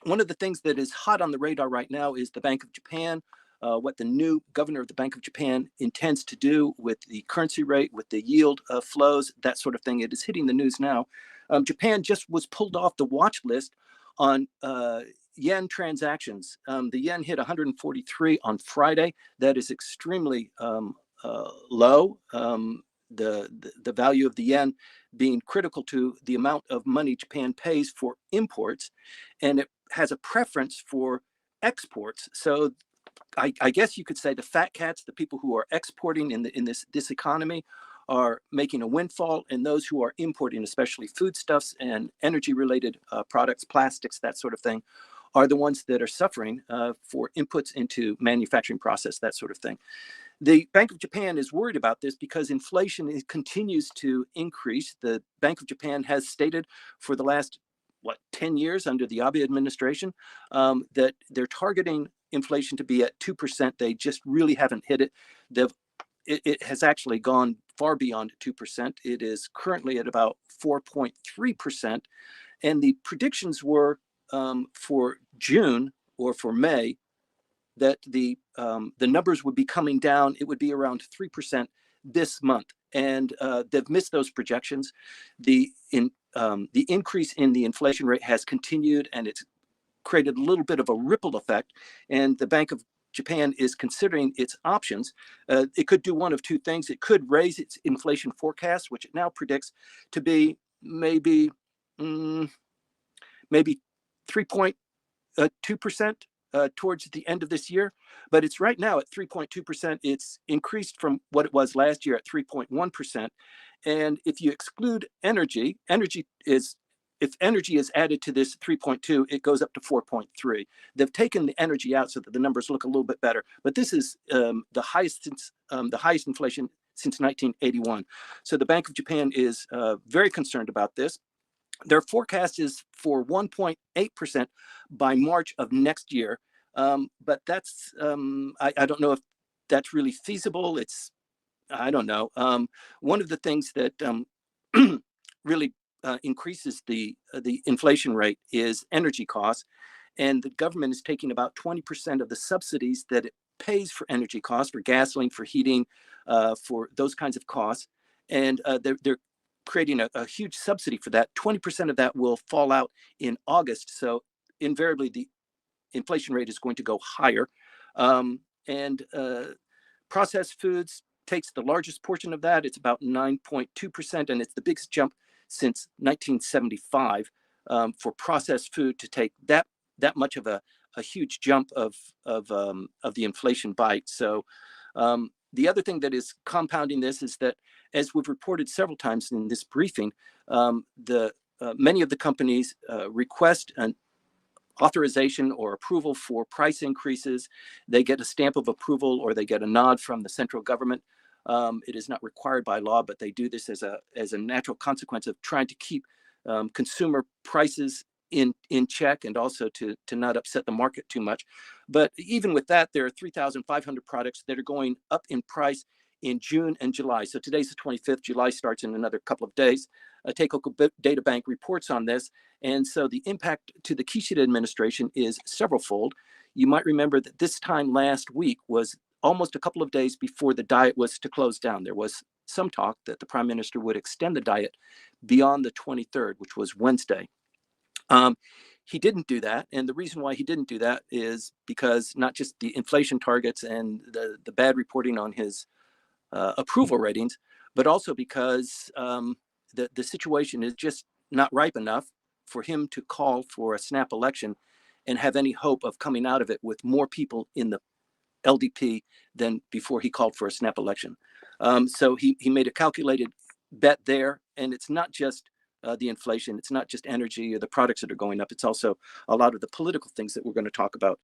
one of the things that is hot on the radar right now is the Bank of Japan, what the new governor of the Bank of Japan intends to do with the currency rate, with the yield flows, that sort of thing. It is hitting the news now. Japan just was pulled off the watch list on yen transactions. The yen hit 143 on Friday. That is extremely low. The value of the yen being critical to the amount of money Japan pays for imports, and it has a preference for exports. So I guess you could say the fat cats, the people who are exporting in this economy, are making a windfall, and those who are importing, especially foodstuffs and energy-related products, plastics, that sort of thing, are the ones that are suffering for inputs into manufacturing process, that sort of thing. The Bank of Japan is worried about this because inflation continues to increase. The Bank of Japan has stated for the last 10 years under the Abe administration that they're targeting inflation to be at 2%. They just really haven't hit it. It has actually gone far beyond 2%. It is currently at about 4.3%. And the predictions were for June or for May that the numbers would be coming down. It would be around 3% this month. And they've missed those projections. The increase in the inflation rate has continued, and it's created a little bit of a ripple effect. And the Bank of Japan is considering its options. It could do one of two things. It could raise its inflation forecast, which it now predicts to be maybe 3.2% towards the end of this year. But it's right now at 3.2%. It's increased from what it was last year at 3.1%. And if you exclude energy, if energy is added to this 3.2, it goes up to 4.3. They've taken the energy out so that the numbers look a little bit better. But this is the highest inflation since 1981. So the Bank of Japan is very concerned about this. Their forecast is for 1.8% by March of next year. But that's, I don't know if that's really feasible. I don't know. One of the things that really increases the inflation rate is energy costs. And the government is taking about 20% of the subsidies that it pays for energy costs, for gasoline, for heating, for those kinds of costs. And they're creating a huge subsidy for that. 20% of that will fall out in August. So invariably, the inflation rate is going to go higher. And processed foods takes the largest portion of that. It's about 9.2%, and it's the biggest jump since 1975 for processed food to take that much of a huge jump of the inflation bite. So the other thing that is compounding this is that, as we've reported several times in this briefing, many of the companies request an authorization or approval for price increases. They get a stamp of approval or they get a nod from the central government. It is not required by law, but they do this as a natural consequence of trying to keep consumer prices in check, and also to not upset the market too much. But even with that, there are 3,500 products that are going up in price in June and July. So today's the 25th. July starts in another couple of days. Teikoku Data Bank reports on this. And so the impact to the Kishida administration is several-fold. You might remember that this time last week was almost a couple of days before the diet was to close down. There was some talk that the prime minister would extend the diet beyond the 23rd, which was Wednesday. He didn't do that. And the reason why he didn't do that is because not just the inflation targets and the bad reporting on his approval ratings, but also because the situation is just not ripe enough for him to call for a snap election and have any hope of coming out of it with more people in the LDP than before he called for a snap election. So he made a calculated bet there. And it's not just the inflation. It's not just energy or the products that are going up. It's also a lot of the political things that we're going to talk about